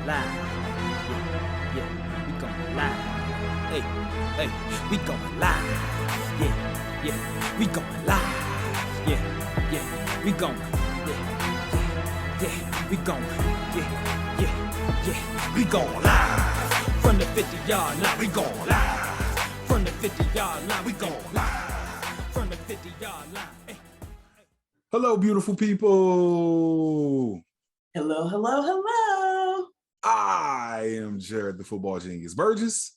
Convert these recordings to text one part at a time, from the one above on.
live. Yeah, we going live. Hey, we going live. Yeah, we going live. Yeah, we going. Yeah, we going. Yeah, we going live. From the 50-yard line, we going live. From the 50-yard line, we going live. From the 50-yard line. Hey. Hello, beautiful people. Hello. I am Jarrett, the football genius Burgess.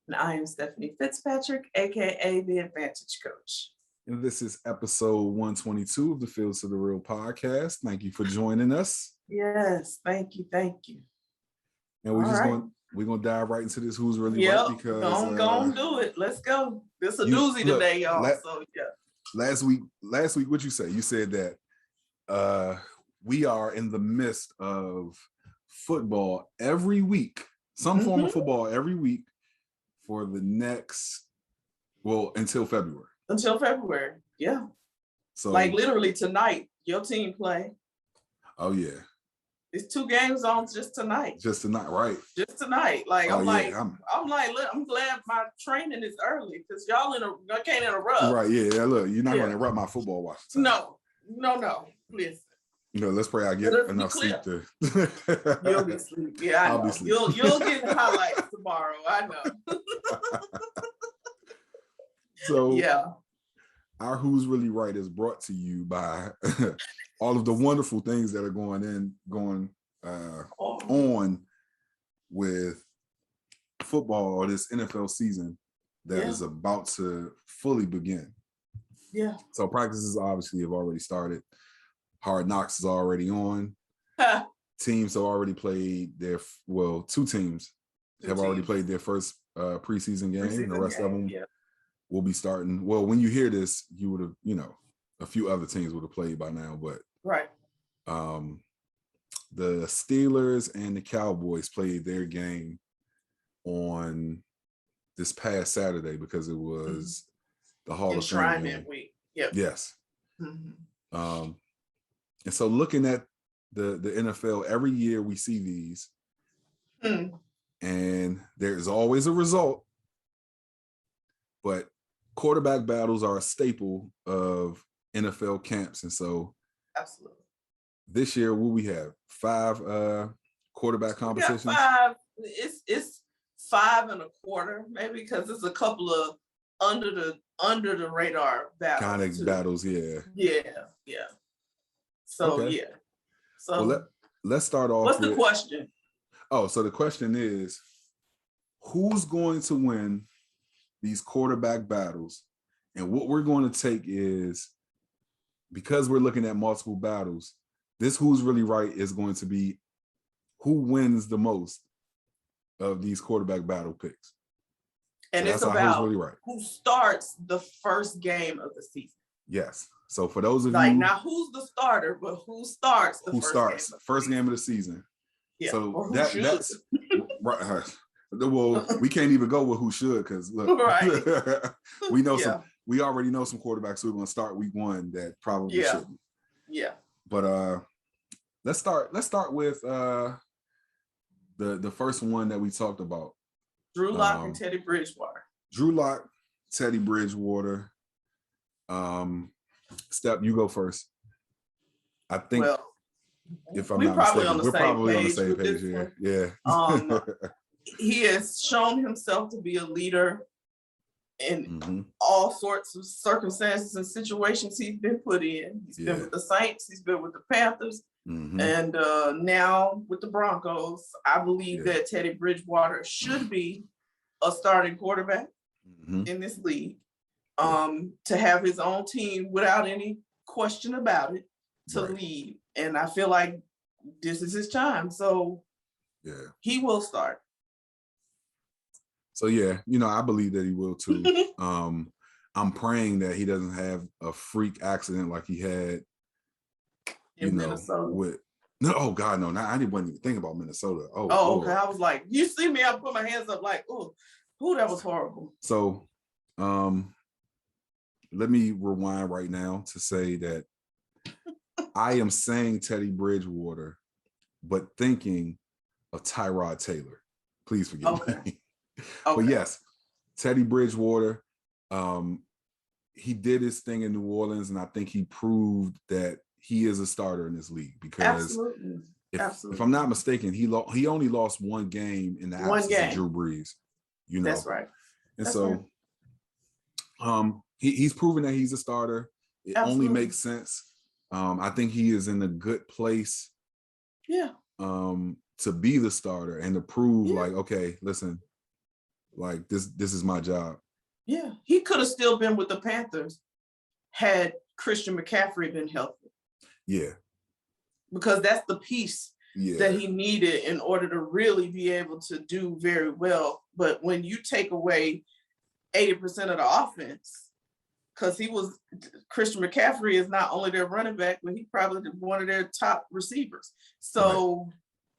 And I am Stephanie Fitzpatrick, aka the Advantage Coach. And this is episode 122 of the Fields to the Real podcast. Thank you for joining us. Yes, thank you. And we're gonna dive right into this who's really right, because go do it. Let's go. This is a doozy today, y'all. Last week, what you say? You said that we are in the midst of football every week, some form of football every week for the next, until February. Until February, yeah. So like literally tonight, your team play. Oh yeah. It's 2 games on just tonight. Just tonight, right? Just tonight. Like I'm glad my training is early because y'all can't interrupt. Right, yeah. Look, you're not gonna interrupt my football watch. No. Listen. Let's pray I get enough sleep to. You'll be asleep. Yeah, I know. You'll get highlights tomorrow. I know. So yeah. Our Who's Really Right is brought to you by all of the wonderful things that are going on with football, or this NFL season that is about to fully begin. Yeah. So practices obviously have already started. Hard Knocks is already on. Teams have already played their, 2 teams have already played their first preseason game. And the rest of them will be starting. Well, when you hear this, you would have, a few other teams would have played by now, but right. The Steelers and the Cowboys played their game on this past Saturday because it was the Hall of Fame game. Week. Yep. Yes. And so looking at the NFL, every year we see these, and there's always a result, but quarterback battles are a staple of NFL camps. And so absolutely. This year, what we have? 5 quarterback competitions? 5. It's 5 and a quarter, maybe, because it's a couple of under the radar battles. Kind of battles, yeah. Yeah. So okay. yeah. So let's start off. What's the question? Oh, so the question is, who's going to win these quarterback battles? And what we're going to take is, because we're looking at multiple battles, this Who's Really Right is going to be who wins the most of these quarterback battle picks. And so it's about really right. Who starts the first game of the season. Yes. So for those of you, now who's the starter, but who starts the first game of the season. Yeah. So that's right. Well, we can't even go with who should, because look, we know we already know some quarterbacks who are going to start week 1 that probably shouldn't. Yeah. But let's start with the first one that we talked about. Drew Lock and Teddy Bridgewater. Drew Lock, Teddy Bridgewater. Steph, you go first. I think if I'm not mistaken, we're probably on the same page here. Yeah. He has shown himself to be a leader in all sorts of circumstances and situations he's been put in. He's been with the Saints, he's been with the Panthers, and now with the Broncos. I believe that Teddy Bridgewater should be a starting quarterback in this league, to have his own team without any question about it, to lead. And I feel like this is his time. So he will start. So I believe that he will too. I'm praying that he doesn't have a freak accident like he had, in Minnesota. Oh God, no! I didn't even think about Minnesota. Oh, okay. I was like, you see me? I put my hands up, like, oh, that was horrible. So, let me rewind right now to say that I am saying Teddy Bridgewater, but thinking of Tyrod Taylor. Please forgive me. But yes, Teddy Bridgewater, he did his thing in New Orleans, and I think he proved that he is a starter in this league because if I'm not mistaken, he only lost one game in the absence of Drew Brees. You know, that's right. And so he's proven that he's a starter. It only makes sense. I think he is in a good place. Yeah. To be the starter and to prove like, okay, listen, like this is my job. Yeah. He could have still been with the Panthers had Christian McCaffrey been healthy. Yeah. Because that's the piece that he needed in order to really be able to do very well. But when you take away 80% of the offense, because Christian McCaffrey is not only their running back, but he's probably one of their top receivers. So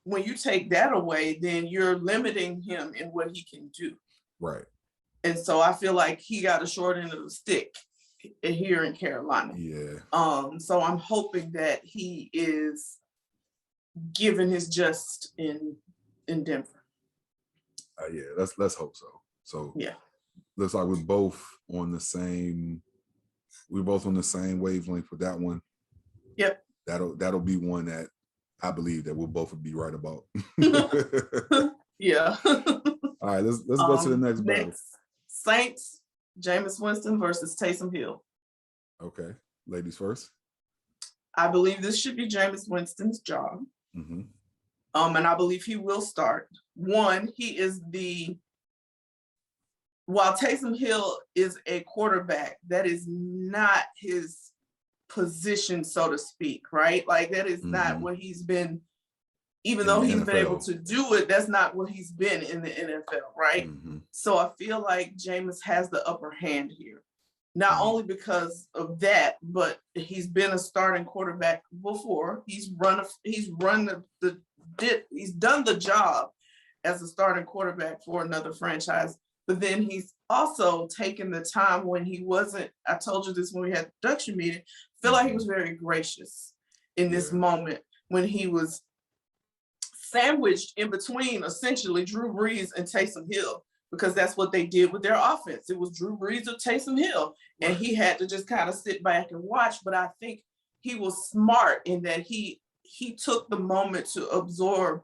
when you take that away, then you're limiting him in what he can do. Right. And so I feel like he got a short end of the stick here in Carolina. Yeah. So I'm hoping that he is given his just in Denver. Yeah, let's hope so. So yeah, looks like we're both on the same wavelength with that one. Yep. That'll be one that I believe that we'll both be right about. Yeah. All right, let's go to the next battle. Saints, Jameis Winston versus Taysom Hill. Okay, ladies first. I believe this should be Jameis Winston's job. Mm-hmm. And I believe he will start. One, while Taysom Hill is a quarterback, that is not his position, so to speak, right? Like that is not what he's been, even though he's been able to do it, that's not what he's been in the NFL, right? Mm-hmm. So I feel like Jameis has the upper hand here. Not only because of that, but he's been a starting quarterback before. He's done the job as a starting quarterback for another franchise. But then he's also taken the time when he wasn't, I told you this when we had the production meeting, I feel like he was very gracious in this moment when he was sandwiched in between essentially Drew Brees and Taysom Hill, because that's what they did with their offense. It was Drew Brees or Taysom Hill, and he had to just kind of sit back and watch. But I think he was smart in that he took the moment to absorb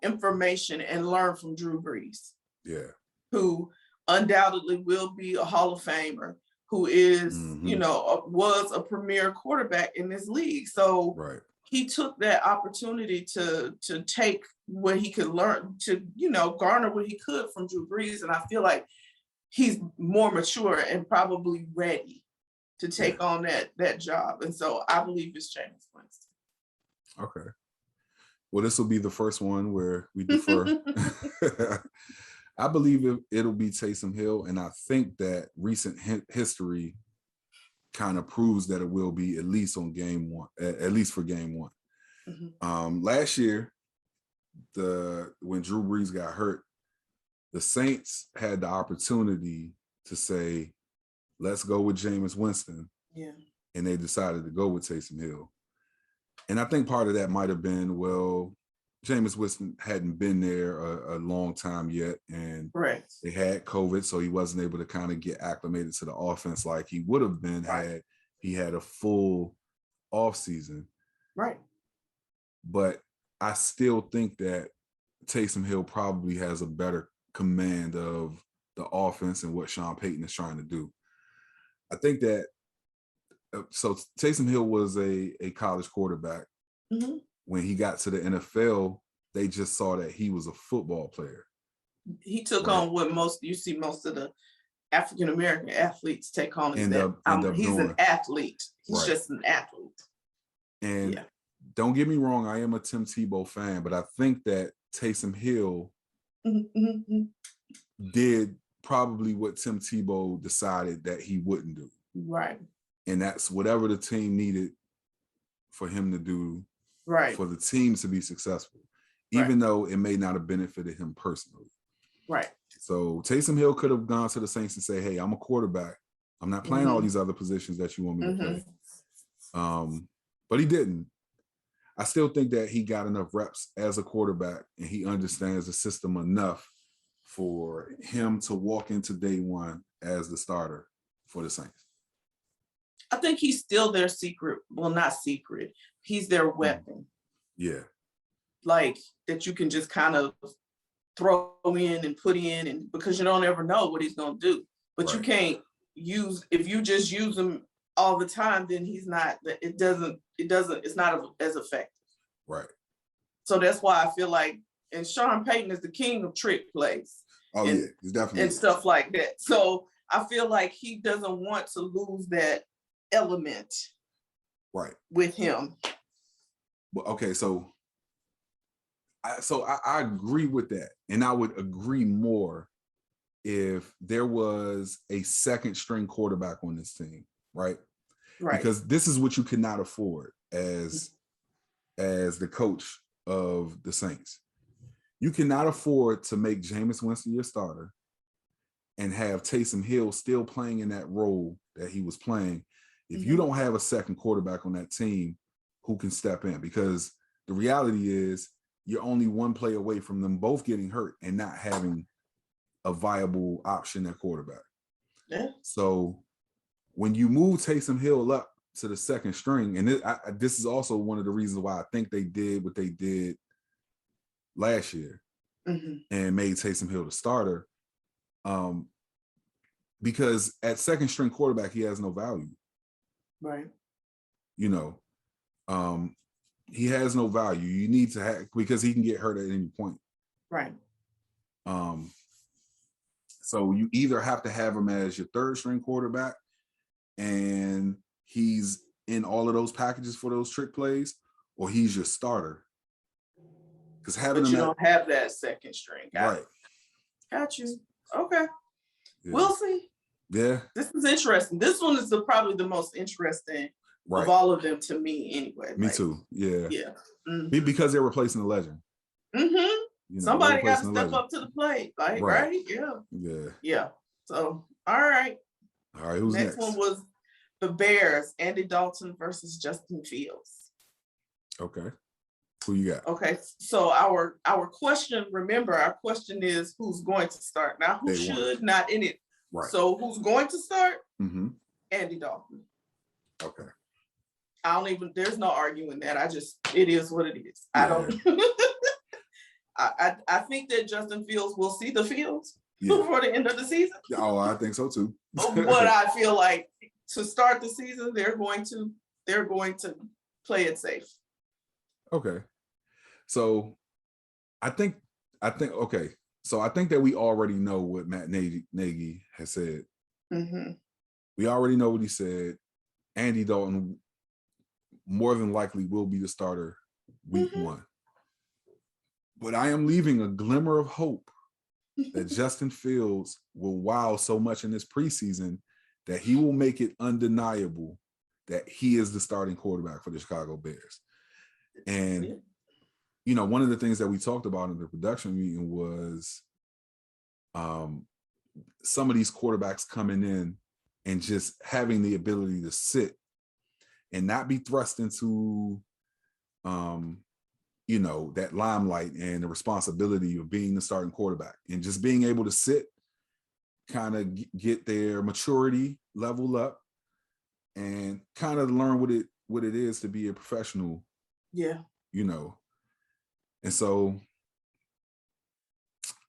information and learn from Drew Brees. Yeah. Who undoubtedly will be a Hall of Famer, who is, was a premier quarterback in this league. So he took that opportunity to take what he could learn, to, garner what he could from Drew Brees. And I feel like he's more mature and probably ready to take on that job. And so I believe it's Jameis Winston. Okay. Well, this will be the first one where we defer. I believe it'll be Taysom Hill, and I think that recent history kind of proves that it will be at least on game one, at least for game one. Mm-hmm. Last year, when Drew Brees got hurt, the Saints had the opportunity to say, let's go with Jameis Winston. Yeah. And they decided to go with Taysom Hill. And I think part of that might have been, well, Jameis Winston hadn't been there a long time yet, and they had COVID, so he wasn't able to kind of get acclimated to the offense like he would have been had he had a full off season. Right. But I still think that Taysom Hill probably has a better command of the offense and what Sean Payton is trying to do. I think that so Taysom Hill was a college quarterback. Mm-hmm. When he got to the NFL, they just saw that he was a football player. He took on what most of the African-American athletes take on. He's an athlete. He's just an athlete. And don't get me wrong, I am a Tim Tebow fan, but I think that Taysom Hill did probably what Tim Tebow decided that he wouldn't do. Right. And that's whatever the team needed for him to do. Right. For the team to be successful, even though it may not have benefited him personally. Right. So Taysom Hill could have gone to the Saints and say, hey, I'm a quarterback. I'm not playing all these other positions that you want me to play. But he didn't. I still think that he got enough reps as a quarterback and he understands the system enough for him to walk into day one as the starter for the Saints. I think he's still their secret. Well, not secret. He's their weapon. Yeah. Like that you can just kind of throw in and put in, and because you don't ever know what he's going to do. But right. You can't use, if you just use him all the time, then he's not, it's not as effective. Right. So that's why I feel like, and Sean Payton is the king of trick plays. Oh, yeah, he's definitely. And stuff like that. So I feel like he doesn't want to lose that element. Right. With him. Well, okay, so I agree with that. And I would agree more if there was a second string quarterback on this team, right? Right. Because this is what you cannot afford as the coach of the Saints. You cannot afford to make Jameis Winston your starter and have Taysom Hill still playing in that role that he was playing if you don't have a second quarterback on that team who can step in. Because the reality is you're only one play away from them both getting hurt and not having a viable option at quarterback. Yeah. So when you move Taysom Hill up to the second string, and this is also one of the reasons why I think they did what they did last year and made Taysom Hill the starter, because at second string quarterback, he has no value. Right. You know, he has no value. You need to have, because he can get hurt at any point. Right. So you either have to have him as your third string quarterback and he's in all of those packages for those trick plays, or he's your starter. Because having but you don't have that second string. Got you. Okay. Yeah. We'll see. Yeah. This is interesting. This one is probably the most interesting of all of them to me anyway. Me too. Yeah. Yeah. Because they're replacing the legend. You know, somebody got to step up to the plate. Like, right? Yeah. Yeah. Yeah. So, all right. All right. Who's next? Next one was the Bears, Andy Dalton versus Justin Fields. Okay. Who you got? Okay. So our question, remember, our question is who's going to start? Now, who should not in it. Right. So who's going to start? Andy Dalton. Okay. There's no arguing that. It is what it is. Yeah. I think that Justin Fields will see the fields before the end of the season. Oh, I think so too. But I feel like to start the season, they're going to play it safe. Okay. So I think okay. So I think that we already know what Matt Nagy has said. We already know what he said. Andy Dalton more than likely will be the starter week 1. But I am leaving a glimmer of hope that Justin Fields will wow so much in this preseason that he will make it undeniable that he is the starting quarterback for the Chicago Bears. And, you know, one of the things that we talked about in the production meeting was some of these quarterbacks coming in and just having the ability to sit and not be thrust into, you know, that limelight and the responsibility of being the starting quarterback and just being able to sit, kind of get their maturity level up and kind of learn what it is to be a professional. Yeah. You know. And so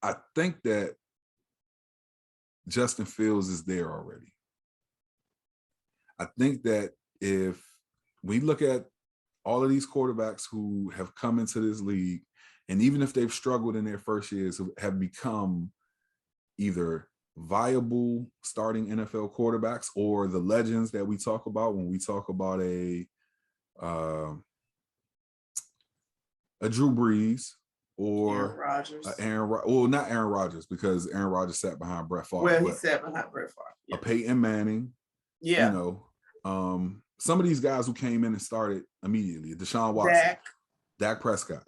I think that Justin Fields is there already. I think that if we look at all of these quarterbacks who have come into this league, and even if they've struggled in their first years, have become either viable starting NFL quarterbacks or the legends that we talk about when we talk about a Drew Brees or Aaron Rodgers. Well, not Aaron Rodgers, because Aaron Rodgers sat behind Brett Favre. Well, he sat behind Brett Favre. Yeah. A Peyton Manning. Yeah. You know, some of these guys who came in and started immediately, Deshaun Watson, Dak Prescott.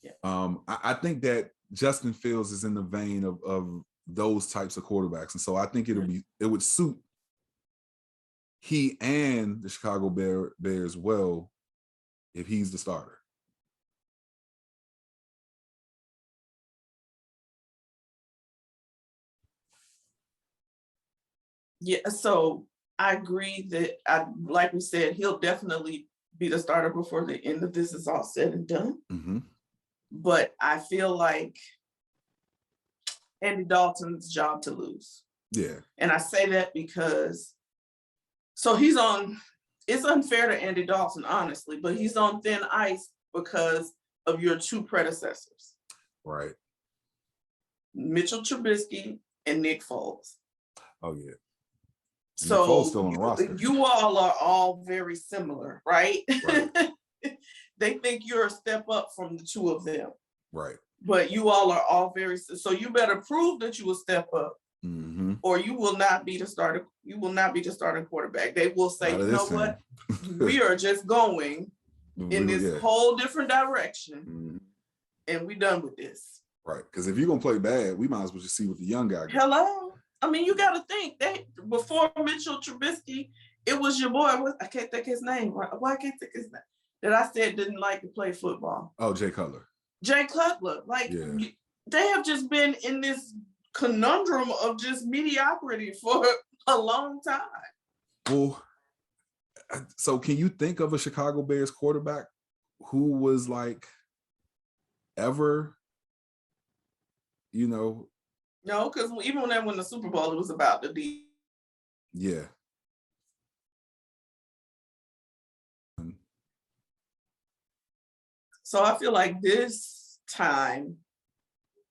Yeah. I think that Justin Fields is in the vein of those types of quarterbacks. And so I think it would suit he and the Chicago Bears well if he's the starter. Yeah, so I agree that like we said, he'll definitely be the starter before the end of this is all said and done. Mm-hmm. But I feel like Andy Dalton's job to lose. Yeah. And I say that because it's unfair to Andy Dalton, honestly, but he's on thin ice because of your two predecessors. Right. Mitchell Trubisky and Nick Foles. Oh, yeah. So still on the roster. You all are all very similar, right? Right. They think you're a step up from the two of them. Right. But you all are all so you better prove that you will step up, mm-hmm. or you will not be the starter. You will not be the starting quarterback. They will say, you know what? We are just going in this whole different direction, mm-hmm. and we done with this. Right. Because if you're gonna play bad, we might as well just see what the young guy gets. Hello. I mean, you got to think before Mitchell Trubisky, it was your boy. I can't think his name. Why I can't think his name? That I said didn't like to play football. Oh, Jay Cutler. Jay Cutler. They have just been in this conundrum of just mediocrity for a long time. Well, so can you think of a Chicago Bears quarterback who was like ever, No, because even when they won the Super Bowl, it was about the D. Yeah. So I feel like this time,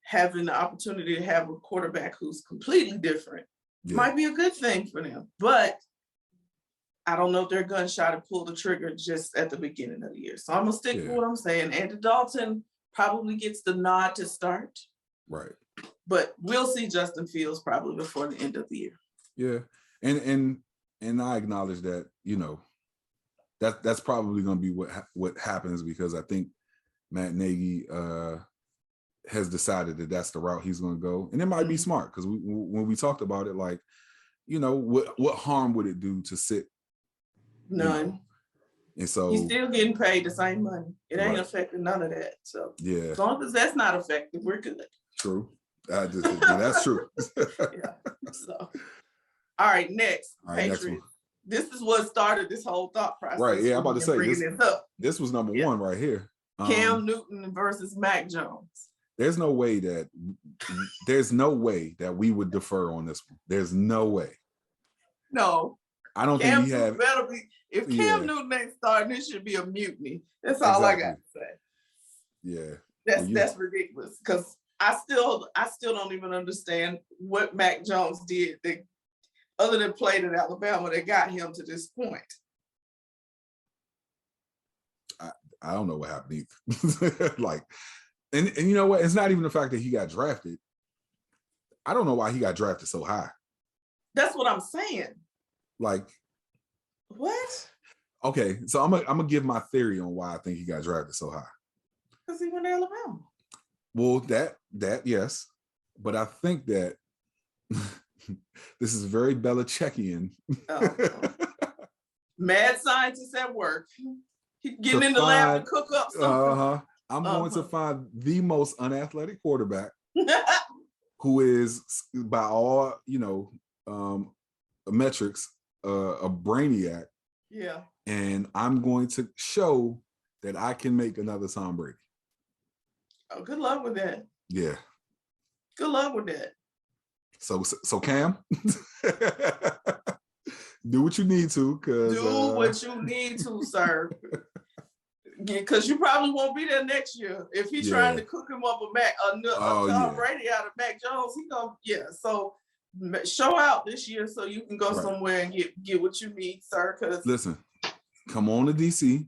having the opportunity to have a quarterback who's completely different might be a good thing for them. But I don't know if they're gun-shy to pull the trigger just at the beginning of the year. So I'm going to stick with what I'm saying. Andy Dalton probably gets the nod to start. Right. But we'll see Justin Fields probably before the end of the year. Yeah. And I acknowledge that, that's probably going to be what happens, because I think Matt Nagy has decided that that's the route he's going to go. And it might be smart, because when we talked about it, like, what harm would it do to sit? None. And so he's still getting paid the same money. It ain't affecting none of that. So as long as that's not effective, we're good. True. That's true. Yeah. So, all right, next. All right, next one. This is what started this whole thought process. Right. Yeah, I'm about to say this was number one right here. Cam Newton versus Mac Jones. There's no way that we would defer on this one. There's no way. No. I don't think we have. If Cam Newton ain't starting, it should be a mutiny. That's all I got to say. Yeah. That's ridiculous, because I still don't even understand what Mac Jones did other than played in Alabama that got him to this point. I don't know what happened either. And you know what? It's not even the fact that he got drafted. I don't know why he got drafted so high. That's what I'm saying. What? Okay, so I'm gonna give my theory on why I think he got drafted so high. Because he went to Alabama. Well, that yes, but I think that this is very Belichickian. Mad scientist at work. He getting in the lab to cook up something. I'm going to find the most unathletic quarterback who is, by all metrics, a brainiac. Yeah. And I'm going to show that I can make another Tom Brady. Oh, good luck with that. Yeah. Good luck with that. So Cam, do what you need to. Do what you need to, sir. Because you probably won't be there next year. If he's trying to cook him up a Tom Brady out of Mac Jones, he gonna So show out this year so you can go somewhere and get what you need, sir. Because listen, come on to DC.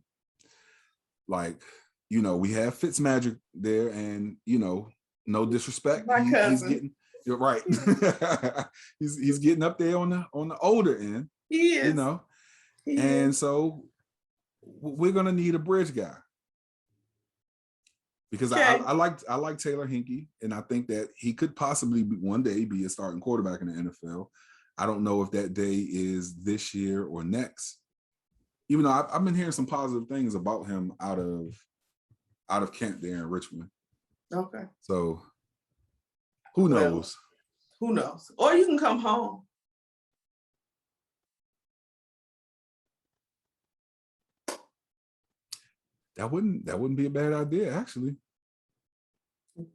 We have Fitzmagic there, and no disrespect, he's getting right. he's getting up there on the older end. He is. And so we're gonna need a bridge guy, because I like Taylor Hinkie, and I think that he could possibly one day be a starting quarterback in the NFL. I don't know if that day is this year or next. Even though I've been hearing some positive things about him out of camp there in Richmond. Okay. So who knows? Who knows? Or you can come home. That wouldn't be a bad idea, actually.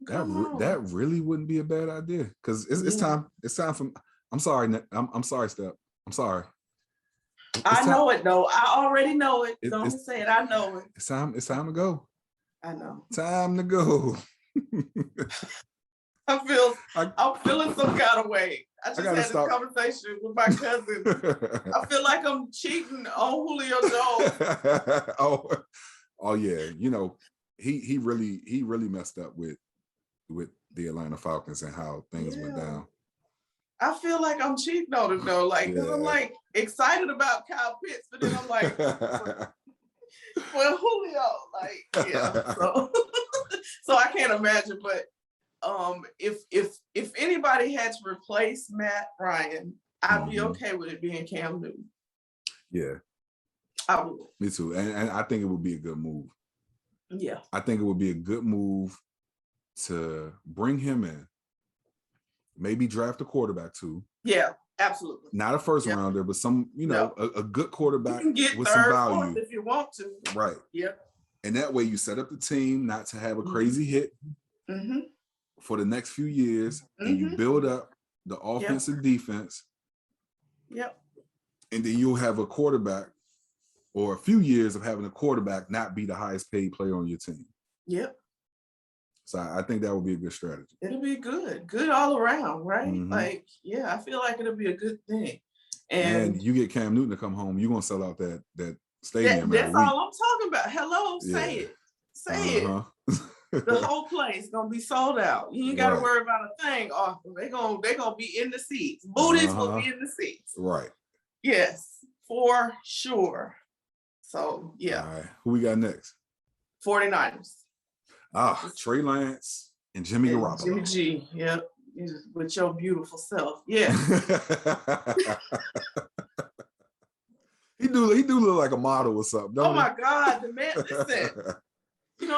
That really wouldn't be a bad idea, because it's time. It's time for. I'm sorry. I'm sorry, Steph. I'm sorry. I know it though. I already know it. Don't say it. I know it. It's time. It's time to go. I know. Time to go. I'm feeling some kind of way. I just had this conversation with my cousin. I feel like I'm cheating on Julio Jones. Oh yeah. You know, he really messed up with the Atlanta Falcons and how things went down. I feel like I'm cheating on him though, like, because I'm like excited about Kyle Pitts, but then I'm like, well, Julio, like, so I can't imagine. But if anybody had to replace Matt Ryan, I'd be okay with it being Cam Newton. Yeah, I would. Me too, and I think it would be a good move. Yeah, I think it would be a good move to bring him in. Maybe draft a quarterback too. Yeah, absolutely. Not a first rounder, but some, a good quarterback with some value if you want to. Right. Yeah. And that way you set up the team not to have a crazy hit for the next few years, and you build up the offense and defense. Yep. And then you'll have a quarterback, or a few years of having a quarterback not be the highest paid player on your team. Yep. So I think that would be a good strategy. It'll be good all around, right? Like, I feel like it'll be a good thing. And you get Cam Newton to come home, you're gonna sell out that stadium. That's all I'm talking about. Hello, say it. Say it. The whole place gonna be sold out. You ain't gotta worry about a thing. Oh, they're gonna be in the seats. Booties will be in the seats. Right. Yes, for sure. So All right. Who we got next? 49ers. Trey Lance and Jimmy Garoppolo. Jimmy G, yep. With your beautiful self. Yeah. He do look like a model or something, don't he? My God, the man, listen.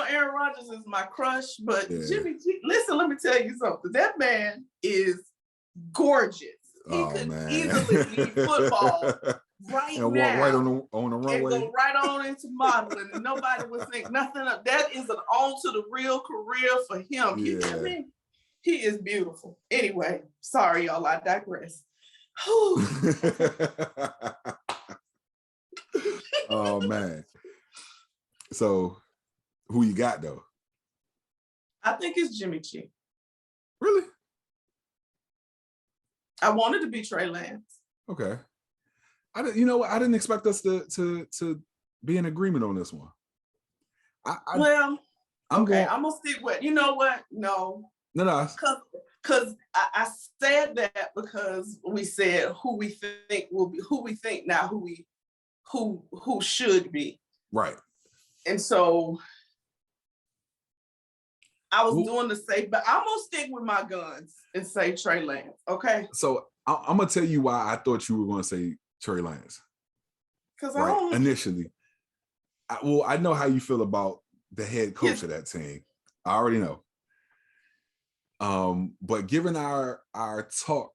Aaron Rodgers is my crush, but Jimmy G, listen, let me tell you something. That man is gorgeous. He could easily leave football right and now. walk right on the runway. And go right on into modeling, and nobody would think nothing of that. Is an on to the real career for him. You know what I mean? He is beautiful. Anyway, sorry, y'all, I digress. Oh man. So who you got though? I think it's Jimmy G. Really? I wanted to be Trey Lance. Okay. I didn't expect us to be in agreement on this one. I'm gonna stick with. You know what? No. Because I said that because we said who we think will be, who we think, not who should be. Right. And so I was doing the safe, but I'm gonna stick with my guns and say Trey Lance. Okay. So I'm gonna tell you why I thought you were gonna say Trey Lance. Because initially, I know how you feel about the head coach of that team. I already know. But given our talk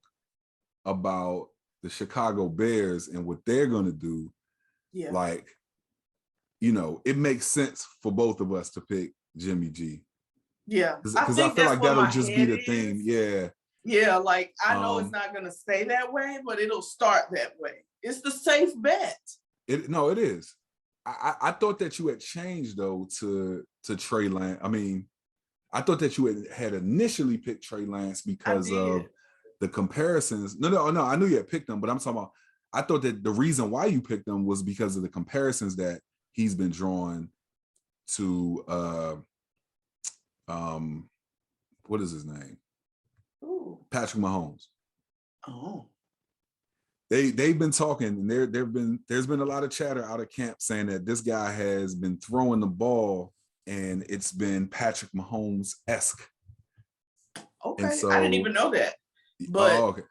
about the Chicago Bears and what they're gonna do, it makes sense for both of us to pick Jimmy G. Yeah, because I feel like that'll just be the thing. Yeah. Yeah, like I know it's not gonna stay that way, but it'll start that way. It's the safe bet. It is. I thought that you had changed though to Trey Lance. I mean, I thought that you had initially picked Trey Lance because of the comparisons. No, I knew you had picked him, but I'm talking about. I thought that the reason why you picked him was because of the comparisons that he's been drawn to. What is his name? Ooh. Patrick Mahomes. Oh. They've been talking, and there's been a lot of chatter out of camp saying that this guy has been throwing the ball, and it's been Patrick Mahomes-esque. Okay, and so, I didn't even know that, but okay.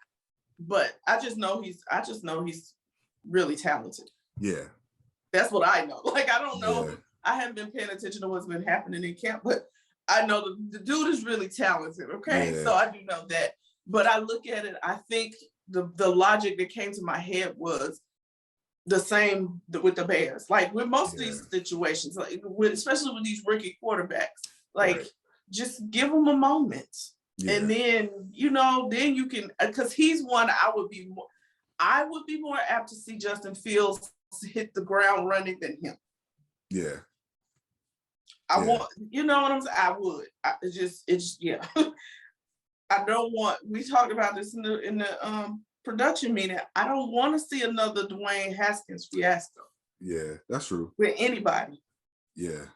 But I just know he's really talented. Yeah, that's what I know. Like I don't know. Yeah. I haven't been paying attention to what's been happening in camp, but I know the dude is really talented. Okay, so I do know that. But I look at it. I think the logic that came to my head was the same with the Bears. Like with most of these situations, like especially with these rookie quarterbacks, like just give them a moment. And then, then you can, because he's one I would be more apt to see Justin Fields hit the ground running than him. Yeah. I want, you know what I'm saying? I would. I don't want, we talked about this in the production meeting. I don't want to see another Dwayne Haskins fiasco. Yeah, that's true. With anybody. Yeah.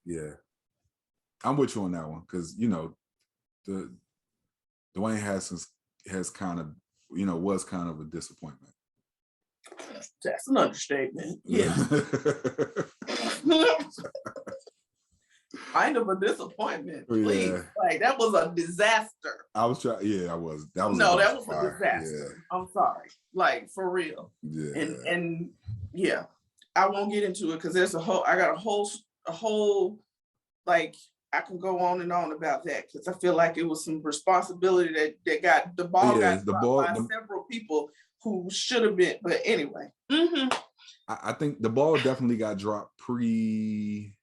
Yeah. I'm with you on that one because, the Dwayne Haskins has kind of, was kind of a disappointment. That's an understatement. Yeah. Kind of a disappointment. Please. Yeah. Like that was a disaster. I was trying. Yeah, I was. That was a disaster. Yeah. I'm sorry. Like for real. Yeah. And yeah, I won't get into it because there's a whole like I can go on and on about that because I feel like it was some responsibility that got the ball got dropped by several people who should have been. But anyway. Mm-hmm. I think the ball definitely got dropped pre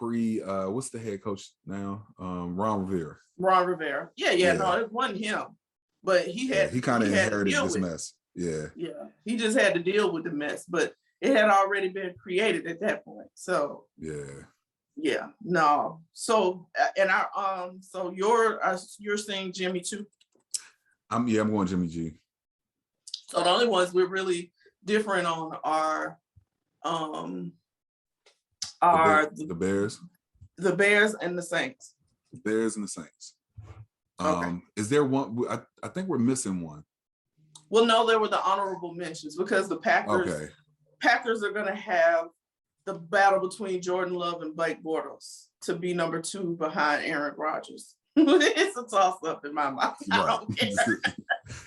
what's the head coach now? Ron Rivera. Yeah. No, it wasn't him. But he kind of inherited this mess. Yeah. Yeah. He just had to deal with the mess, but it had already been created at that point. So yeah, no. So and so you're saying Jimmy too? I'm going Jimmy G. So the only ones we're really different on are the Bears. The Bears and the Saints. Bears and the Saints. Okay. Is there one? I think we're missing one. Well, no, there were the honorable mentions because the Packers. Okay. Packers are going to have the battle between Jordan Love and Blake Bortles to be number 2 behind Aaron Rodgers. It's a toss up in my mind. I don't care.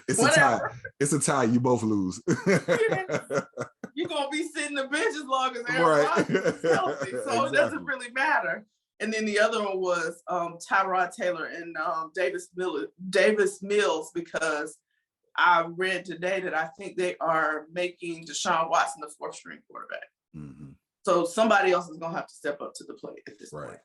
It's a tie. It's a tie. You both lose. You're gonna be sitting the bench as long as Aaron Rodgers is healthy, so it doesn't really matter. And then the other one was Tyrod Taylor and Davis Mills, because I read today that I think they are making Deshaun Watson the 4th string quarterback. Mm-hmm. So somebody else is gonna have to step up to the plate at this point.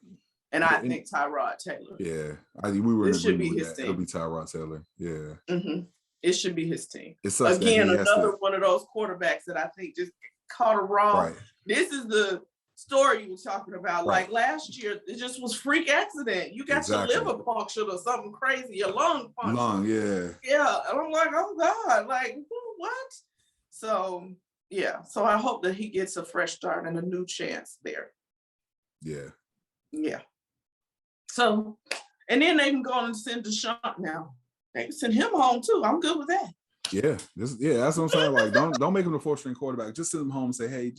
And I think Tyrod Taylor. Yeah, we were in agreement with that. It'll be Tyrod Taylor. Yeah. Mm-hmm. It should be his team. Again, another one of those quarterbacks that I think just caught a wrong. Right. This is the story you were talking about. Right. Like last year, it just was freak accident. You got your liver punctured or something crazy, your lung punctured. Yeah. And I'm like, oh God, like what? So yeah. So I hope that he gets a fresh start and a new chance there. Yeah. Yeah. So, and then they can go and send Deshaun now. They can send him home too. I'm good with that. Yeah, that's what I'm saying. Like, don't make him the 4th string quarterback. Just send him home and say, hey,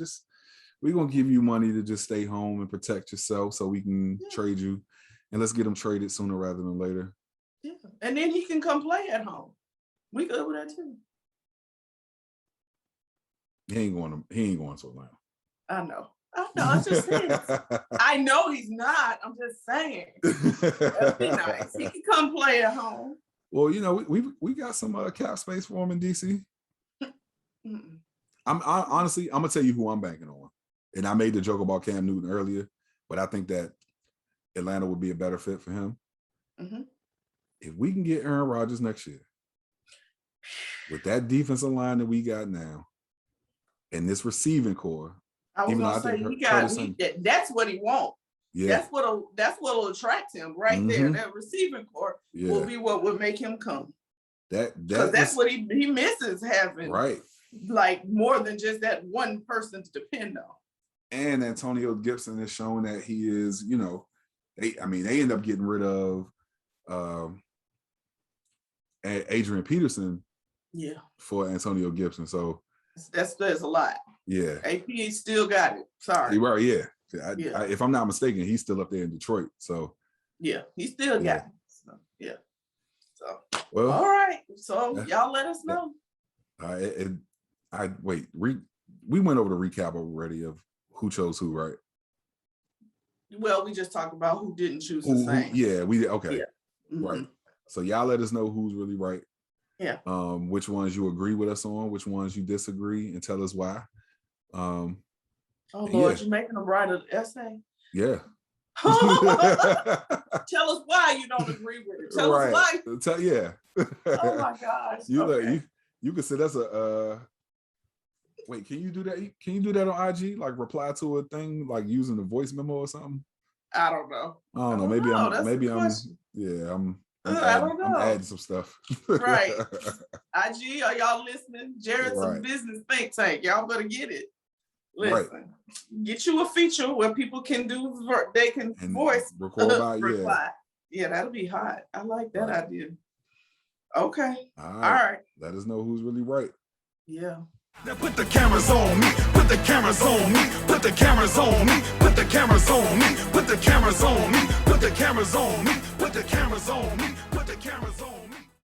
we're gonna give you money to just stay home and protect yourself, so we can trade you, and let's get him traded sooner rather than later. Yeah, and then he can come play at home. We good with that too. He ain't going to Atlanta. I know. I'm just saying. I know he's not. I'm just saying. That'd be nice. He can come play at home. Well, we got some cap space for him in DC. Honestly, I'm gonna tell you who I'm banking on. And I made the joke about Cam Newton earlier, but I think that Atlanta would be a better fit for him. Mm-hmm. If we can get Aaron Rodgers next year, with that defensive line that we got now, and this receiving core. I was gonna say that's what he wants. Yeah. That's what'll attract him right there. That receiving core will be what would make him come. That's what he misses having. Right. Like more than just that one person to depend on. And Antonio Gibson has shown that he is, they end up getting rid of Adrian Peterson for Antonio Gibson. So that's a lot. Yeah. AP still got it. Sorry. Right, yeah. If I'm not mistaken, he's still up there in Detroit. So yeah, he still got it. So, yeah. So well, all right. So y'all let us know. We went over the recap already of who chose who, right? Well, we just talked about who didn't choose the same. Yeah, we okay. Yeah. Mm-hmm. Right. So y'all let us know who's really right. Yeah. Which ones you agree with us on, which ones you disagree, and tell us why. Oh Lord, you're making them write an essay? Yeah. Tell us why you don't agree with it. Tell us why. Yeah. Oh my gosh. You can say that's a wait, can you do that? Can you do that on IG? Like reply to a thing like using the voice memo or something? I don't know. I don't know. Maybe I'm adding some stuff. Right. IG, are y'all listening? Jarrett's a business think tank. Y'all better get it. Listen, get you a feature where people can they can voice record about reply. Yeah, that'll be hot. I like that idea. Okay. All right. Let us know who's really right. Yeah. Now put the cameras on me, put the cameras on me, put the cameras on me, put the cameras on me, put the cameras on me, put the cameras on me, put the cameras on me.